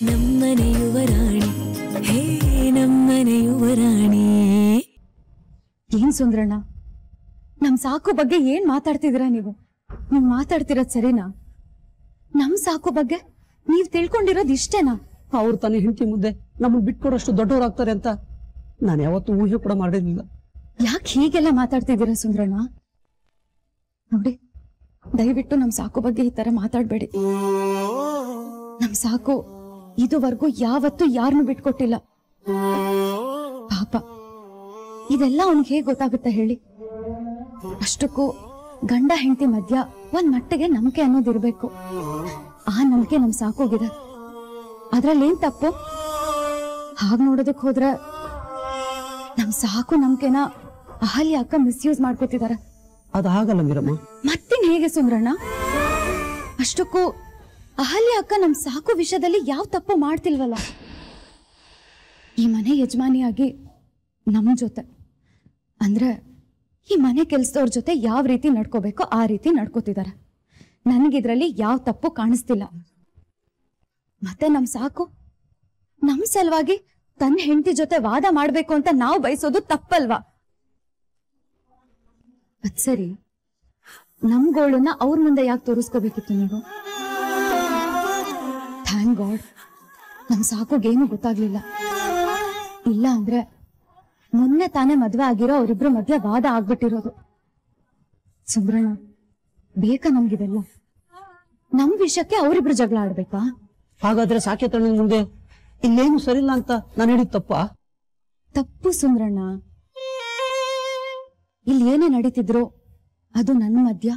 ನಮ್ಮನೆ ಯುವರಾಣಿ ಹೇ ನಮ್ಮನೆ ಯುವರಾಣಿ. ಏನ್ ಸುಂದ್ರಣ್ಣ, ನಮ್ ಸಾಕು ಬಗ್ಗೆ ಏನ್ ಮಾತಾಡ್ತಿದ್ದೀರಾ ನೀವು ಮಾತಾಡ್ತಿರೋದ್ ಸರಿನಾ? ನಮ್ ಸಾಕು ಬಗ್ಗೆ ನೀವ್ ತಿಳ್ಕೊಂಡಿರೋದ್ ಇಷ್ಟೇನಾ? ಅವ್ರು ತಾನೇ ಹೆಂಡತಿ ಮುಂದೆ ನಮ್ಮನ್ನ ಬಿಟ್ಕೊಡೋಷ್ಟು ದೊಡ್ಡವರಾಗ್ತಾರೆ ಅಂತ ನಾನು ಯಾವತ್ತೂ ಊಹೆ ಕೂಡ ಮಾಡಿರ್ಲಿಲ್ಲ. ಯಾಕೆ ಹೀಗೆಲ್ಲ ಮಾತಾಡ್ತಿದ್ದೀರಾ ಸುಂದ್ರಣ್ಣ? ನೋಡಿ, ದಯವಿಟ್ಟು ನಮ್ ಸಾಕು ಬಗ್ಗೆ ಈ ತರ ಮಾತಾಡ್ಬೇಡಿ. ನಮ್ ಸಾಕು ಇದುವರೆಗೂ ಯಾವತ್ತೂ ಯಾರನ್ನು ಬಿಟ್ಕೊಟ್ಟಿಲ್ಲ. ಪಾಪ, ಇದೆಲ್ಲ ಅವ್ನಿಗೆ ಹೇಗ್ ಗೊತ್ತಾಗುತ್ತೆ ಹೇಳಿ? ಅಷ್ಟಕ್ಕೂ ಗಂಡ ಹೆಂಡತಿ ಮಧ್ಯ ಒಂದ್ ಮಟ್ಟಿಗೆ ನಂಬಿಕೆ ಅನ್ನೋದಿರ್ಬೇಕು. ಆ ನಂಬಿಕೆ ನಮ್ ಸಾಕೋಗಿದೆ. ಅದ್ರಲ್ಲೇನ್ ತಪ್ಪು? ಹಾಗ್ ನೋಡೋದಕ್ ಹೋದ್ರೆ ನಮ್ ಸಾಕು ನಂಬಿಕೆನ ಅಹಲ್ಯ ಅಕ್ಕ ಮಿಸ್ಯೂಸ್ ಮಾಡ್ಕೊತಿದಾರ. ಅದು ಹಾಗಲ್ಲ ಮೀರಮ್ಮ. ಮತ್ತಿನ್ ಹೇಗೆ ಸುಂದ್ರಣ್ಣ? ಅಷ್ಟಕ್ಕೂ ಅಹಲ್ಯ ಅಕ್ಕ ನಮ್ ಸಾಕು ವಿಷಯದಲ್ಲಿ ಯಾವ ತಪ್ಪು ಮಾಡ್ತಿಲ್ವಲ್ಲ. ಈ ಮನೆ ಯಜಮಾನಿಯಾಗಿ ನಮ್ ಜೊತೆ ಅಂದ್ರೆ ಈ ಮನೆ ಕೆಲ್ಸದವ್ರ ಜೊತೆ ಯಾವ ರೀತಿ ನಡ್ಕೋಬೇಕೋ ಆ ರೀತಿ ನಡ್ಕೋತಿದಾರೆ. ನನಗಿದ್ರಲ್ಲಿ ಯಾವ ತಪ್ಪು ಕಾಣಿಸ್ತಿಲ್ಲ. ಮತ್ತೆ ನಮ್ ಸಾಕು ನಮ್ ಸಲುವಾಗಿ ತನ್ನ ಹೆಂಡತಿ ಜೊತೆ ವಾದ ಮಾಡ್ಬೇಕು ಅಂತ ನಾವು ಬಯಸೋದು ತಪ್ಪಲ್ವಾ? ಅದ್ ಸರಿ, ನಮ್ ಗೋಳನ್ನ ಅವ್ರ ಮುಂದೆ ಯಾಕೆ ತೋರಿಸ್ಕೋಬೇಕಿತ್ತು ನೀವು? ಥ್ಯಾಂಕ್ ಗಾಡ್ ನಮ್ ಸಾಕುಗೇನು ಗೊತ್ತಾಗ್ಲಿಲ್ಲ. ಇಲ್ಲ ಅಂದ್ರೆ ಮೊನ್ನೆ ತಾನೇ ಮದ್ವೆ ಆಗಿರೋ ಅವರಿಬ್ರು ಮಧ್ಯ ವಾದ ಆಗ್ಬಿಟ್ಟಿರೋದು. ಸುಂದ್ರಣ್ಣ, ಬೇಕಾ ನಮ್ಗಿದೆಲ್ಲ? ನಮ್ ವಿಷಯಕ್ಕೆ ಅವರಿಬ್ರು ಜಗಳ ಆಡ್ಬೇಕಾ? ಹಾಗಾದ್ರೆ ಸಾಕೇತಣ್ಣ ಮುಂದೆ ಇಲ್ಲೇನು ಸರಿಲ್ಲ ಅಂತ ನಾನು ಹೇಳಿದ ತಪ್ಪಾ? ತಪ್ಪು ಸುಂದ್ರಣ್ಣ. ಇಲ್ಲಿ ಏನೇ ನಡೀತಿದ್ರು ಅದು ನನ್ನ ಮಧ್ಯ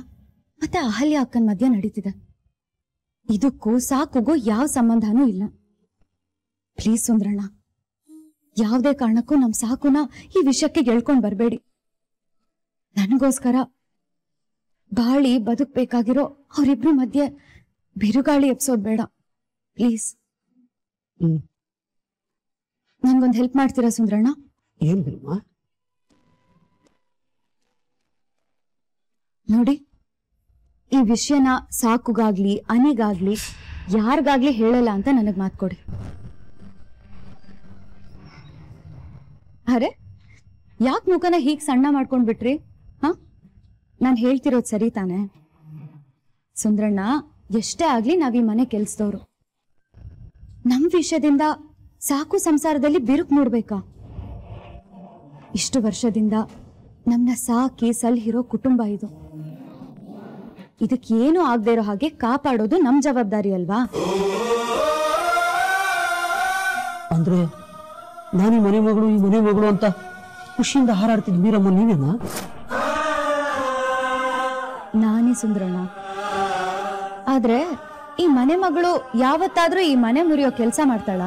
ಮತ್ತೆ ಅಹಲ್ಯ ಅಕ್ಕನ ಮಧ್ಯ ನಡೀತಿದೆ. ಇದಕ್ಕೂ ಸಾಕುಗೂ ಯಾವ ಸಂಬಂಧನೂ ಇಲ್ಲ. ಪ್ಲೀಸ್ ಸುಂದ್ರಣ್ಣ, ಯಾವುದೇ ಕಾರಣಕ್ಕೂ ನಮ್ ಸಾಕುನ ಈ ವಿಷಯಕ್ಕೆ ಗೆಳ್ಕೊಂಡ್ ಬರ್ಬೇಡಿ. ನನಗೋಸ್ಕರ ಬಾಳಿ ಬದುಕ್ಬೇಕಾಗಿರೋ ಅವರಿಬ್ರು ಮಧ್ಯೆ ಬಿರುಗಾಳಿ ಎಪ್ಸೋದ್ ಬೇಡ ಪ್ಲೀಸ್. ನನ್ಗೊಂದ್ ಹೆಲ್ಪ್ ಮಾಡ್ತೀರಾ ಸುಂದ್ರಣ್ಣ? ಏನ್ ಬಿಡಮ್ಮ? ನೋಡಿ, ಈ ವಿಷಯನ ಸಾಕುಗಾಗ್ಲಿ ಅನಿಗಾಗ್ಲಿ ಯಾರಿಗಾಗ್ಲಿ ಹೇಳಲ್ಲ ಅಂತ ನನಗ್ ಮಾತ್ಕೊಡಿ. ಅರೆ, ಯಾಕೆ ಮುಖನ ಹೀಗ್ ಸಣ್ಣ ಮಾಡ್ಕೊಂಡ್ ಬಿಟ್ರಿ? ನಾನ್ ಹೇಳ್ತಿರೋದ್ ಸರಿ ತಾನೆ? ಸುಂದ್ರಣ್ಣ, ಎಷ್ಟೇ ಆಗ್ಲಿ ನಾವ್ ಈ ಮನೆ ಕೆಲ್ಸದವ್ರು. ನಮ್ ವಿಷಯದಿಂದ ಸಾಕು ಸಂಸಾರದಲ್ಲಿ ಬಿರುಕು ಮೂಡ್ಬೇಕಾ? ಇಷ್ಟು ವರ್ಷದಿಂದ ನಮ್ನ ಸಾಕಿ ಸಲ್ಹಿರೋ ಕುಟುಂಬ ಇದು. ಇದಕ್ಕೇನು ಆಗದೆ ಇರೋ ಹಾಗೆ ಕಾಪಾಡೋದು ನಮ್ ಜವಾಬ್ದಾರಿ ಅಲ್ವಾ? ಅಂದ್ರೆ ನಾನು ಈ ಮನೆ ಮಗಳು ಅಂತ ಖುಷಿಯಿಂದ ಹಾರಾಡ್ತಿದ್ ಮೀರಮ್ಮ ನೀವೇನಾ? ನಾನೇ ಸುಂದ್ರಣ್ಣ. ಆದ್ರೆ ಈ ಮನೆ ಮಗಳು ಯಾವತ್ತಾದ್ರೂ ಈ ಮನೆ ಮುರಿಯೋ ಕೆಲ್ಸ ಮಾಡ್ತಾಳ?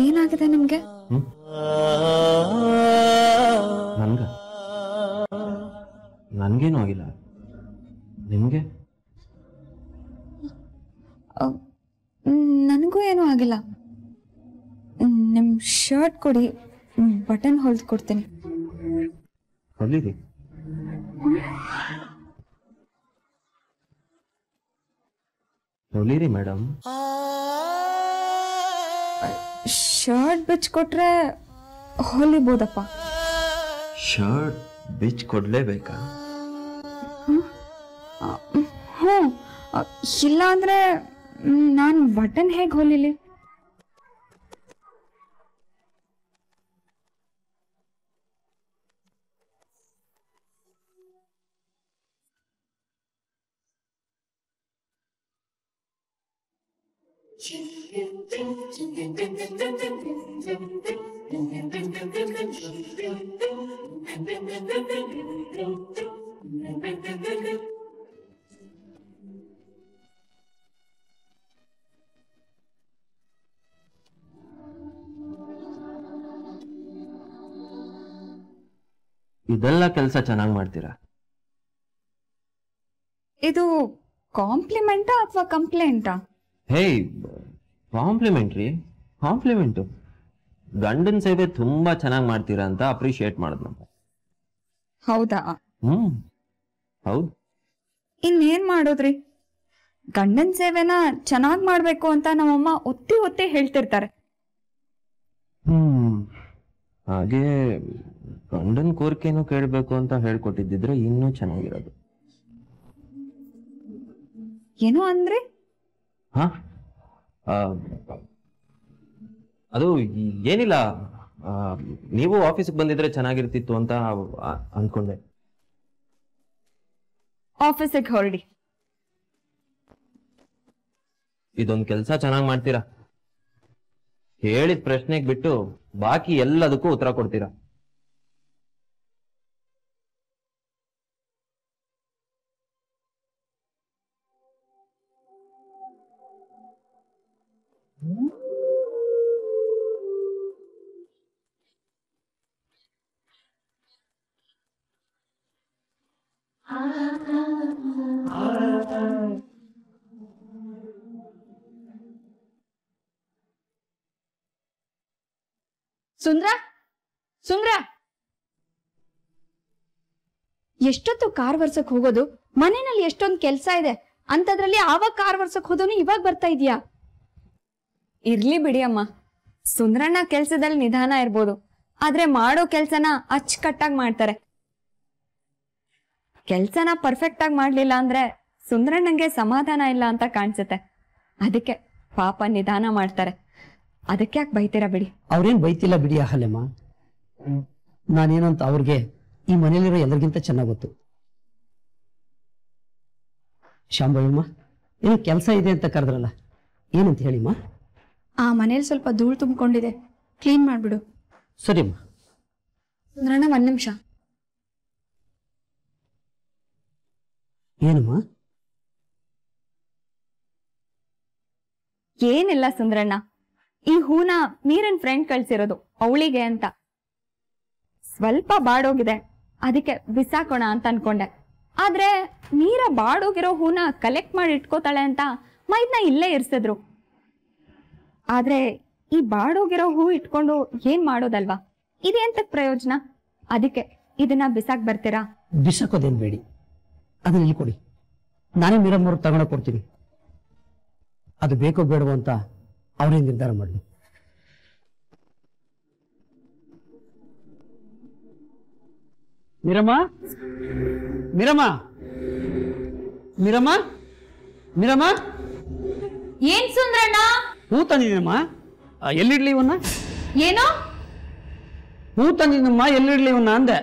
ಏನಾಗಿದೆ ನಿಮ್ಗೆ? ನನ್ಗೇನು ಆಗಿಲ್ಲ, ನಿಮ್ಗೆ? ನನಗೂ ಏನೂ ಆಗಿಲ್ಲ. ನಿಮ್ ಶರ್ಟ್ ಕೊಡಿ, ಬಟನ್ ಹೊಲ್ದು ಕೊಡ್ತೀನಿ. ಹೊಲಿರಿ. ಹೊಲಿರಿ ಮೇಡಮ್. ಶರ್ಟ್ ಬಿಚ್ಕೊಟ್ರೆ ಹೊಲಿಬೋದಪ್ಪ. ಶರ್ಟ್ ಬಿಚ್ ಕೊಡ್ಲೇಬೇಕಾ? ಹ್ಞೂ, ಇಲ್ಲ ಅಂದ್ರೆ ನಾನು ಬಟನ್ ಹೇಗೆ ಹೊಲಿಲಿ? ಇದೆಲ್ಲ ಕೆಲಸ ಚೆನ್ನಾಗಿ ಮಾಡ್ತೀರಾ. ಇದು ಕಾಂಪ್ಲಿಮೆಂಟಾ ಅಥವಾ ಕಂಪ್ಲೇಂಟಾ? ಹೇ, ಕಾಂಪ್ಲಿಮೆಂಟ್ರಿ. ಕಾಂಪ್ಲಿಮೆಂಟು. ಗಂಡನ ಸೇವೆ ತುಂಬಾ ಚೆನ್ನಾಗಿ ಮಾಡ್ತೀರಾ ಅಂತ ಅಪ್ರಿಶಿಯೇಟ್ ಮಾಡಿದ್ನಪ್ಪ. ಹೌದಾ? ಹೌದು. ಇನ್ನೇನ್ ಮಾಡೋದ್ರಿ, ಗಂಡನ್ ಸೇವೆನ ಚೆನ್ನಾಗ್ ಮಾಡ್ಬೇಕು ಅಂತ ನಮ್ಮಮ್ಮ ಒತ್ತಿ ಒತ್ತಿ ಹೇಳ್ತಿರ್ತಾರೆ. ಹಾಗೆ ಗಂಡನ್ ಕೋರಿಕೆನೂ ಕೇಳ್ಬೇಕು ಅಂತ ಹೇಳ್ಕೊಟ್ಟಿದ್ದಿದ್ರೆ ಇನ್ನೂ ಚೆನ್ನಾಗಿರೋದು. ಏನು ಅಂದ್ರೆ? ಹಾ, ಅದು ಏನಿಲ್ಲ, ನೀವು ಆಫೀಸ್ಗೆ ಬಂದಿದ್ರೆ ಚೆನ್ನಾಗಿರ್ತಿತ್ತು ಅಂತ ಅನ್ಕೊಂಡೆ. ಆಫೀಸಿಗೆ ಹೊರಡಿ. ಇದೊಂದು ಕೆಲಸ ಚೆನ್ನಾಗಿ ಮಾಡ್ತೀರಾ. ಹೇಳಿದ ಪ್ರಶ್ನೆಗೆ ಬಿಟ್ಟು ಬಾಕಿ ಎಲ್ಲದಕ್ಕೂ ಉತ್ತರ ಕೊಡ್ತೀರಾ. ಸುಂದ್ರ, ಸುಂದ್ರ, ಎಷ್ಟೊತ್ತು ಕಾರ್ ವರ್ಸಕ್ ಹೋಗೋದು? ಮನೆಯಲ್ಲಿ ಎಷ್ಟೊಂದು ಕೆಲ್ಸ ಇದೆ ಅಂತದ್ರಲ್ಲಿ ಆವಾಗ ಕಾರ್ ವರ್ಸಕ್ ಹೋದೋನು ಇವಾಗ ಬರ್ತಾ ಇದೀಯಾ? ಇರ್ಲಿ ಬಿಡಿ ಅಮ್ಮ, ಸುಂದ್ರಣ್ಣ ಕೆಲ್ಸದಲ್ಲಿ ನಿಧಾನ ಇರ್ಬೋದು, ಆದ್ರೆ ಮಾಡೋ ಕೆಲ್ಸನ ಅಚ್ಚುಕಟ್ಟಾಗಿ ಮಾಡ್ತಾರೆ. ಕೆಲ್ಸನ ಪರ್ಫೆಕ್ಟ್ ಆಗಿ ಮಾಡ್ಲಿಲ್ಲ ಅಂದ್ರೆ ಸುಂದ್ರಣ್ಣಂಗೆ ಸಮಾಧಾನ ಇಲ್ಲ ಅಂತ ಕಾಣಿಸುತ್ತೆ. ಅದಕ್ಕೆ ಪಾಪ ನಿಧಾನ ಮಾಡ್ತಾರೆ. ಅದಕ್ಕೆ ಯಾಕೆ ಬೈತೀರಾ ಬಿಡಿ. ಅವ್ರೇನ್ ಬೈತಿಲ್ಲ ಬಿಡಿ ಅಹಲ್ಯಮ್ಮ. ನಾನೇನು ಅಂತ ಅವ್ರಿಗೆ ಈ ಮನೇಲಿರೋ ಎಲ್ಲರಿಗಿಂತ ಚೆನ್ನಾಗ್ ಗೊತ್ತು. ಶಾಂಭವಿಮ್ಮ, ಏನೋ ಕೆಲಸ ಇದೆ ಅಂತ ಕರೆದ್ರಲ್ಲ, ಏನಂತ ಹೇಳಿಮ್ಮ? ಆ ಮನೇಲಿ ಸ್ವಲ್ಪ ಧೂಳು ತುಂಬಿಕೊಂಡಿದೆ, ಕ್ಲೀನ್ ಮಾಡ್ಬಿಡು. ಸರಿಮ್ಮ. ಸುಂದ್ರಣ್ಣ, ಒಂದ್ ನಿಮಿಷ. ಏನಮ್ಮ? ಏನಿಲ್ಲ ಸುಂದ್ರಣ್ಣ, ಈ ಹೂನ ಮೀರನ್ ಫ್ರೆಂಡ್ ಕಳ್ಸಿರೋದು ಅವಳಿಗೆ ಅಂತ. ಸ್ವಲ್ಪ ಬಾಡೋಗಿದೆ, ಅದಕ್ಕೆ ಬಿಸಾಕೋಣ ಅಂತ ಅನ್ಕೊಂಡೆ. ಆದ್ರೆ ಮೀರ ಬಾಡೋಗಿರೋ ಹೂನ ಕಲೆಕ್ಟ್ ಮಾಡಿ ಇಟ್ಕೋತಾಳೆ ಅಂತ ಮೈದ್ನ ಇಲ್ಲೇ ಇರ್ಸಿದ್ರು. ಆದ್ರೆ ಈ ಬಾಡೋಗಿರೋ ಹೂ ಇಟ್ಕೊಂಡು ಏನ್ ಮಾಡೋದಲ್ವಾ, ಇದೆಂತಕ್ ಪ್ರಯೋಜನ? ಅದಕ್ಕೆ ಇದನ್ನ ಬಿಸಾಕ್ ಬರ್ತೀರಾ? ಬಿಸಾಕೋದೇನ್ ಬೇಡಿ, ಅದನ್ನ ಇಲ್ಲಿ ಕೊಡಿ, ನಾನೇ ಮೀರಮ್ಮವ್ರಿಗೆ ತಗೊಂಡೋಗಿ ಕೊಡ್ತೀನಿ. ಅದು ಬೇಕೋ ಬೇಡವೋ ಅಂತ ಅವರೇ ನಿರ್ಧಾರ ಮಾಡಲಿ. ಮೀರಮ್ಮ, ಮೀರಮ್ಮ, ಮೀರಮ್ಮ, ಮೀರಮ್ಮ, ಏನ್ ಸುಂದ್ರಣ್ಣ? ಹೂ ತಂದಿದ್ದೀನಮ್ಮ, ಎಲ್ಲಿಡ್ಲಿ ಇವನ್ನ? ಏನೋ ಹೂ ತಂದಿದ್ದೀನಮ್ಮ, ಎಲ್ಲಿಡ್ಲಿ ಇವನ್ನ ಅಂದೆ.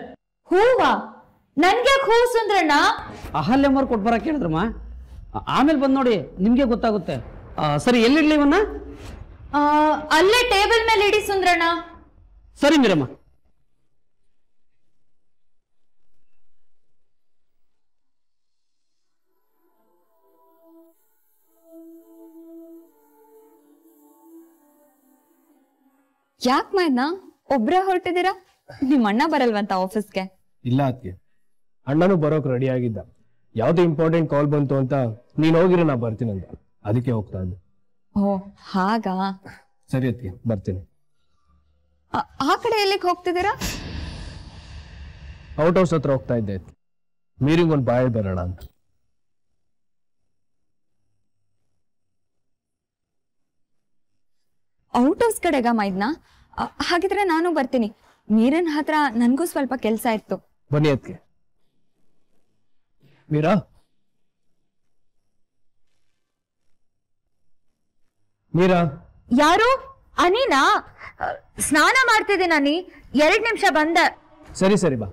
ಹೂವಾ? ನನ್ಗೆ ಹೂ ಸುಂದ್ರಣ್ಣ? ಅಹಲ್ಯಮ್ಮವ್ರು ಕೊಟ್ಟು ಬರಕ್ಕೆ ಹೇಳಿದ್ರಮ್ಮ, ಆಮೇಲೆ ಬಂದ್ ನೋಡಿ ನಿಮ್ಗೆ ಗೊತ್ತಾಗುತ್ತೆ. ಸರಿ, ಎಲ್ಲಿಡ್ಲಿ ಇವನ್ನ? ಅಲ್ಲೇ ಟೇಬಲ್ ಮೇಲೆ ಇಡಿ ಸುಂದ್ರಣ್ಣ. ಸರಿ ಮೀರಮ್ಮ. ಯಾಕೆ ಮೈದ್ನ ಒಬ್ರೇ ಹೊರಟಿದ್ದೀರಾ? ನಿಮ್ ಅಣ್ಣ ಬರಲ್ವಂತ ಆಫೀಸ್ಗೆ? ಇಲ್ಲ ಅದಕ್ಕೆ, ಅಣ್ಣನು ಬರೋಕ್ ರೆಡಿ ಆಗಿದ್ದ. ಯಾವ್ದು ಇಂಪಾರ್ಟೆಂಟ್ ಕಾಲ್ ಬಂತು ಅಂತ ನೀನ್ ಹೋಗಿರೋ ನಾ ಬರ್ತೀನಂತ, ಅದಕ್ಕೆ ಹೋಗ್ತಾ ಇದ್ದೆ. ಓ ಹಾಗಾ? ಸರಿ ಅದಕ್ಕೆ, ಬರ್ತೀನಿ. ಆ ಕಡೆ ಎಲ್ಲಿಗೆ ಹೋಗ್ತಿದ್ದೀರಾ? ಔಟ್ ಹೌಸ್ ಹತ್ರ ಹೋಗ್ತಾ ಇದ್ದೆ, ಮೀರಿಂಗ್ ಒಂದು ಬಾಯ್ ಬರೋಣ ಅಂತ. ಔಟ್ ಹೌಸ್ ಕಡೆಗ ಮೈದ್ನ? ಹಾಗಿದ್ರೆ ನಾನು ಬರ್ತೀನಿ. ಮೀರನ್ ಹತ್ರ ನನ್ಗೂ ಸ್ವಲ್ಪ ಕೆಲ್ಸ ಇತ್ತು. ಬನ್ನಿ ಅದಕ್ಕೆ. ಮೀರಾ, ಮೀರಾ. ಯಾರು? ಅನಿನಾ? ಸ್ನಾನ ಮಾಡ್ತಿದ್ದೀನಿ ಅನಿ, 2 ನಿಮಿಷ ಬಂದೆ. ಸರಿ ಸರಿ ಬಾ.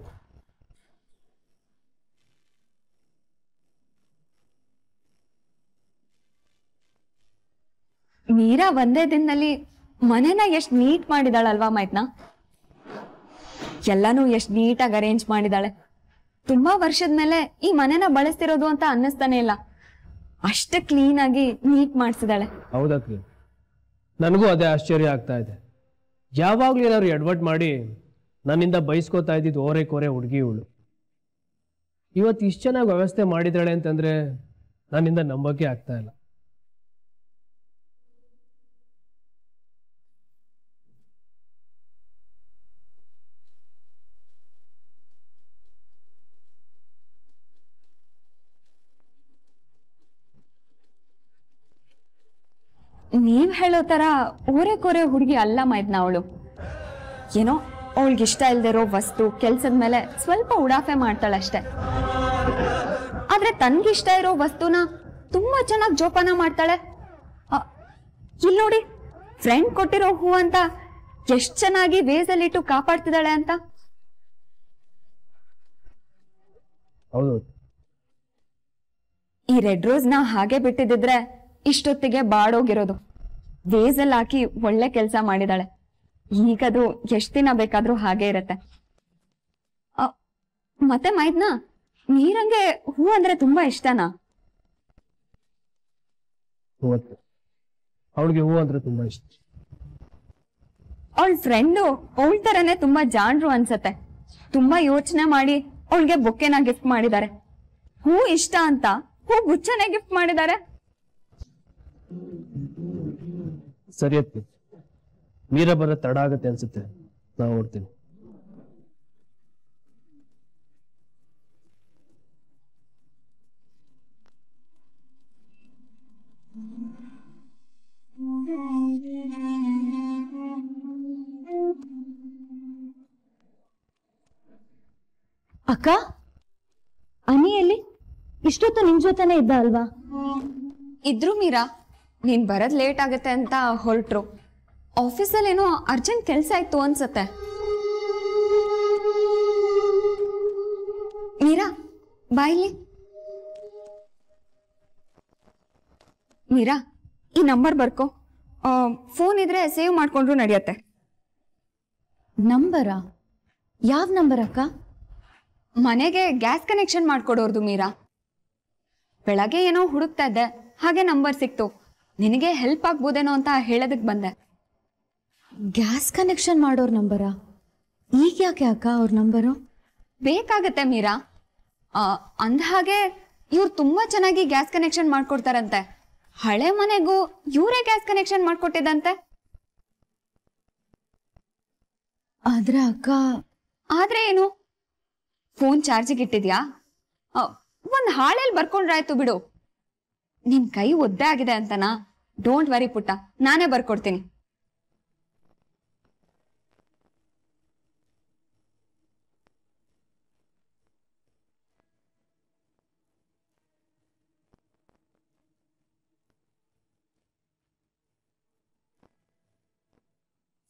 ಮೀರಾ ಒಂದೇ ದಿನದಲ್ಲಿ ಮನೆನ ಎಷ್ಟ್ ನೀಟ್ ಮಾಡಿದಾಳಲ್ವಾ ಮೈದ್ನ? ಎಲ್ಲಾನು ಎಷ್ಟ್ ನೀಟಾಗಿ ಅರೇಂಜ್ ಮಾಡಿದಾಳೆ. ತುಂಬಾ ವರ್ಷದ ಮೇಲೆ ಈ ಮನೆನ ಬಳಸ್ತಿರೋದು ಅಂತ ಅನ್ನಿಸ್ತಾನೆ ಇಲ್ಲ, ಅಷ್ಟು ಕ್ಲೀನ್ ಆಗಿ ನೀಟ್ ಮಾಡಿಸಿದಾಳೆ. ಹೌದಕ್ಕೆ, ನನಗೂ ಅದೇ ಆಶ್ಚರ್ಯ ಆಗ್ತಾ ಇದೆ. ಯಾವಾಗ್ಲೂ ಏನಾದ್ರು ಎಡ್ವರ್ಟ್ ಮಾಡಿ ನನ್ನಿಂದ ಬೈಸ್ಕೋತಾ ಇದ್ದಿದ್ದು ಓರೆ ಕೋರೆ ಹುಡುಗಿ ಇವಳು. ಇವತ್ತು ಇಷ್ಟು ಚೆನ್ನಾಗಿ ವ್ಯವಸ್ಥೆ ಮಾಡಿದಾಳೆ ಅಂತಂದ್ರೆ ನನ್ನಿಂದ ನಂಬಕ್ಕೆ ಆಗ್ತಾ ಇಲ್ಲ. ನೀವ್ ಹೇಳೋ ತರ ಓರೆ ಕೋರೆ ಹುಡುಗಿ ಅಲ್ಲ ಮೈದ್ನ ಅವಳು. ಏನೋ ಅವಳಿಗಿಷ್ಟ ಇಲ್ದಿರೋ ವಸ್ತು ಕೆಲ್ಸದ ಮೇಲೆ ಸ್ವಲ್ಪ ಉಡಾಫೆ ಮಾಡ್ತಾಳಷ್ಟೆ. ಆದ್ರೆ ತನ್ಗಿಷ್ಟ ಇರೋ ವಸ್ತುನ ತುಂಬಾ ಚೆನ್ನಾಗಿ ಜೋಪಾನ ಮಾಡ್ತಾಳೆ. ಇಲ್ಲಿ ನೋಡಿ, ಫ್ರೆಂಡ್ ಕೊಟ್ಟಿರೋ ಹೂ ಅಂತ ಎಷ್ಟ್ ಚೆನ್ನಾಗಿ ವೇಸಲ್ಲಿಟ್ಟು ಕಾಪಾಡ್ತಿದ್ದಾಳೆ ಅಂತ. ಹೌದು. ಈ ರೆಡ್ ರೋಸ್ ನ ಹಾಗೆ ಬಿಟ್ಟಿದ್ರೆ ಇಷ್ಟೊತ್ತಿಗೆ ಬಾಡೋಗಿರೋದು. ವೇಸಲ್ಲಿ ಹಾಕಿ ಒಳ್ಳೆ ಕೆಲಸ ಮಾಡಿದಾಳೆ. ಈಗದು ಎಷ್ಟ್ ದಿನ ಬೇಕಾದ್ರೂ ಹಾಗೆ ಇರತ್ತೆ. ಮತ್ತೆ ಮೈದ್ನ, ನೀರಂಗೆ ಹೂ ಅಂದ್ರೆ ತುಂಬಾ ಇಷ್ಟನಾ? ಅವಳಿಗೆ ಹೂ ಅಂದ್ರೆ ತುಂಬಾ ಇಷ್ಟ. ಅವಳ ಫ್ರೆಂಡು ಅವಳ ತರನೇ ತುಂಬಾ ಜಾಣ್ರು ಅನ್ಸತ್ತೆ. ತುಂಬಾ ಯೋಚನೆ ಮಾಡಿ ಅವಳಿಗೆ ಬೊಕ್ಕೆನ ಗಿಫ್ಟ್ ಮಾಡಿದ್ದಾರೆ. ಹೂ ಇಷ್ಟ ಅಂತ ಹೂ ಗುಚ್ಚನೆ ಗಿಫ್ಟ್ ಮಾಡಿದ್ದಾರೆ. ಸರಿಯತ್ತೆ, ಮೀರಾ ಬರೋ ತಡ ಆಗತ್ತೆ ಅನ್ಸುತ್ತೆ. ನಾವು ಓಡ್ತೀನಿ. ಅಕ್ಕ, ಅನಿಯಲ್ಲಿ ಇಷ್ಟೊತ್ತು ನಿಮ್ ಜೊತೆನೆ ಇದ್ದ ಅಲ್ವಾ? ಇದ್ರು ಮೀರಾ, ನೀನ್ ಬರದ್ ಲೇಟ್ ಆಗತ್ತೆ ಅಂತ ಹೊರಟ್ರು. ಆಫೀಸಲ್ಲಿ ಏನೋ ಅರ್ಜೆಂಟ್ ಕೆಲ್ಸ ಇತ್ತು ಅನ್ಸತ್ತೆ. ಮೀರಾ ಬಾಯ್ಲಿ. ಮೀರಾ, ಈ ನಂಬರ್ ಬರ್ಕೋ. ಫೋನ್ ಇದ್ರೆ ಸೇವ್ ಮಾಡ್ಕೊಂಡ್ರು ನಡೆಯತ್ತೆ. ನಂಬರಾ? ಯಾವ ನಂಬರ್ ಅಕ್ಕ? ಮನೆಗೆ ಗ್ಯಾಸ್ ಕನೆಕ್ಷನ್ ಮಾಡ್ಕೊಡೋರ್ದು ಮೀರಾ. ಬೆಳಗ್ಗೆ ಏನೋ ಹುಡುಕ್ತಾ ಇದ್ದೆ, ಹಾಗೆ ನಂಬರ್ ಸಿಕ್ತು. ನಿನಗೆ ಹೆಲ್ಪ್ ಆಗ್ಬೋದೇನೋ ಅಂತ ಹೇಳೋದಕ್ ಬಂದೆ. ಗ್ಯಾಸ್ ಕನೆಕ್ಷನ್ ಮಾಡೋರ್ ನಂಬರಾ? ಈಗ ಯಾಕೆ ಅಕ್ಕ ಅವ್ರ ನಂಬರು? ಬೇಕಾಗತ್ತೆ ಮೀರಾ. ಅಂದ ಹಾಗೆ ಇವ್ರು ತುಂಬಾ ಚೆನ್ನಾಗಿ ಗ್ಯಾಸ್ ಕನೆಕ್ಷನ್ ಮಾಡ್ಕೊಡ್ತಾರಂತೆ. ಹಳೆ ಮನೆಗೂ ಇವರೇ ಗ್ಯಾಸ್ ಕನೆಕ್ಷನ್ ಮಾಡ್ಕೊಟ್ಟಿದ್ದಂತೆ. ಆದ್ರೆ ಅಕ್ಕ, ಆದ್ರೆ ಏನು? ಫೋನ್ ಚಾರ್ಜಿಗೆ ಇಟ್ಟಿದ್ಯಾ? ಒಂದ್ ಹಾಳೆಲ್ ಬರ್ಕೊಂಡ್ರಾಯ್ತು ಬಿಡು. ನಿನ್ ಕೈ ಒದ್ದೆ ಆಗಿದೆ ಅಂತನಾ? ಡೋಂಟ್ ವರಿ ಪುಟ್ಟ, ನಾನೇ ಬರ್ಕೊಡ್ತೀನಿ.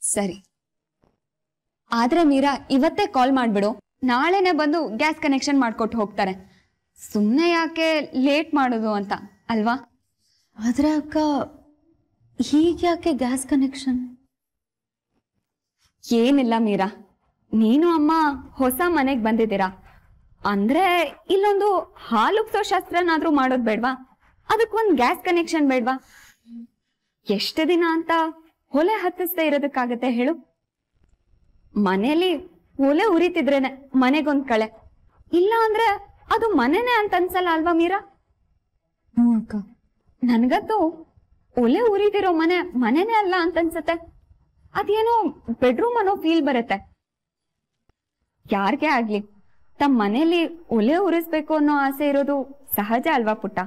ಸರಿ, ಆದ್ರೆ ಮೀರಾ ಇವತ್ತೇ ಕಾಲ್ ಮಾಡ್ಬಿಡು. ನಾಳೆನೆ ಬಂದು ಗ್ಯಾಸ್ ಕನೆಕ್ಷನ್ ಮಾಡ್ಕೊಟ್ಟು ಹೋಗ್ತಾರೆ. ಸುಮ್ಮನೆ ಯಾಕೆ ಲೇಟ್ ಮಾಡೋದು ಅಂತ ಅಲ್ವಾ? ಆದ್ರೆ ಅಕ್ಕ, ಹೀಗ್ಯಾಕೆ ಗ್ಯಾಸ್ ಕನೆಕ್ಷನ್? ಏನಿಲ್ಲ ಮೀರಾ, ನೀನು ಅಮ್ಮ ಹೊಸ ಮನೆಗೆ ಬಂದಿದ್ದೀರಾ ಅಂದ್ರೆ ಇಲ್ಲೊಂದು ಹಾಲುಕ್ಸೋ ಶಾಸ್ತ್ರನಾದ್ರೂ ಮಾಡೋದ್ ಬೇಡ್ವಾ? ಅದಕ್ಕೊಂದು ಗ್ಯಾಸ್ ಕನೆಕ್ಷನ್ ಬೇಡ್ವಾ? ಎಷ್ಟು ದಿನ ಅಂತ ಒಲೆ ಹತ್ತಿಸ್ದೇ ಇರೋದಕ್ಕಾಗತ್ತೆ ಹೇಳು? ಮನೇಲಿ ಒಲೆ ಉರಿತಿದ್ರೇನೆ ಮನೆಗೊಂದ್ ಕಳೆ. ಇಲ್ಲ ಅಂದ್ರೆ ಅದು ಮನೆನೇ ಅಂತ ಅನ್ಸಲ್ಲ ಅಲ್ವಾ ಮೀರಾ? ಅಕ್ಕ, ನನ್ಗಂತೂ ಒಲೆ ಉರಿದಿರೋ ಮನೆನೇ ಅಲ್ಲ ಅಂತ ಅನ್ಸತ್ತೆ. ಅದೇನೋ ಬೆಡ್ರೂಮ್ ಅನ್ನೋ ಫೀಲ್ ಬರುತ್ತೆ. ಯಾರ್ಗೆ ಆಗ್ಲಿ ತಮ್ಮ ಮನೇಲಿ ಒಲೆ ಉರಿಸ್ಬೇಕು ಅನ್ನೋ ಆಸೆ ಇರೋದು ಸಹಜ ಅಲ್ವಾ ಪುಟ್ಟ?